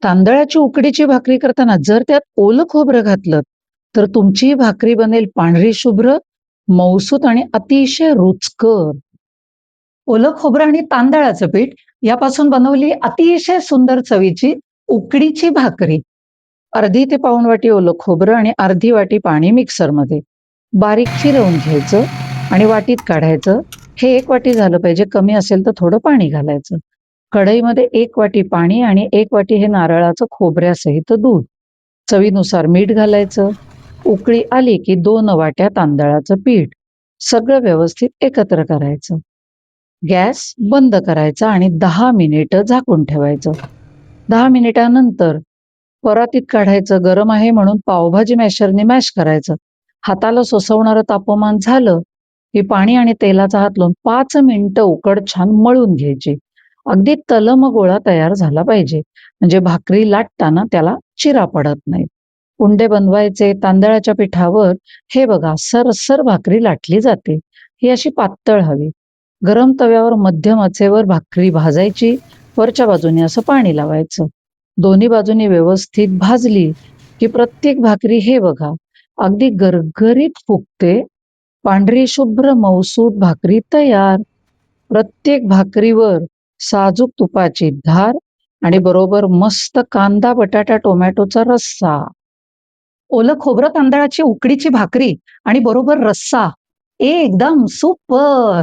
तांदळाची उकडीची भाकरी करताना जर त्यात ओलं खोबरं घातलं, तर तुमची भाकरी बनेल पांढरी शुभ्र, मऊसूत आणि अतिशय रुचकर. ओलं खोबरं आणि तांदळाचं पीठ यापासून बनवली अतिशय सुंदर चवीची उकडीची भाकरी. अर्धी ते पाऊण वाटी ओलं खोबरं आणि अर्धी वाटी पाणी मिक्सरमध्ये बारीक फिरवून घ्यायचं आणि वाटीत काढायचं. हे 1 वाटी झालं पाहिजे. कमी असेल तर थोडं पाणी घालायचं. कढईमध्ये 1 वाटी पाणी आणि 1 वाटी हे नारळाचं खोबऱ्यासहित दूध. चवीनुसार मीठ घालायचं. उकळी आली की 2 वाट्या तांदळाचं पीठ. सगळं व्यवस्थित एकत्र करायचं. गॅस बंद करायचा आणि 10 मिनिटं झाकून ठेवायचं. 10 मिनिटानंतर परातीत काढायचं. गरम आहे म्हणून पावभाजी मॅशरने मॅश करायचं. हाताला सोसवणारं तापमान झालं की पाणी आणि तेलाचा हात लावून 5 मिनिटं उकड छान मळून घ्यायची. अगदी तलम गोळा तयार झाला पाहिजे. म्हणजे भाकरी लाटताना त्याला चिरा पडत नाहीत. उंडे बनवायचे तांदळाच्या पिठावर. हे बघा सरसर भाकरी लाटली जाते. ही अशी पातळ हवी. गरम तव्यावर मध्यम आचेवर भाकरी भाजायची. वरच्या बाजूने असं पाणी लावायचं. दोन्ही बाजूनी व्यवस्थित भाजली की प्रत्येक भाकरी हे बघा अगदी गरगरीत फुगते. पांढरी शुभ्र मऊसूत भाकरी तयार. प्रत्येक भाकरीवर साजूक तुपाची धार आणि बरोबर मस्त कांदा, बटाटा, टोमॅटोचा रस्सा. ओलं खोबरं तांदळाची उकडीची भाकरी आणि बरोबर रस्सा. एकदम सुपर!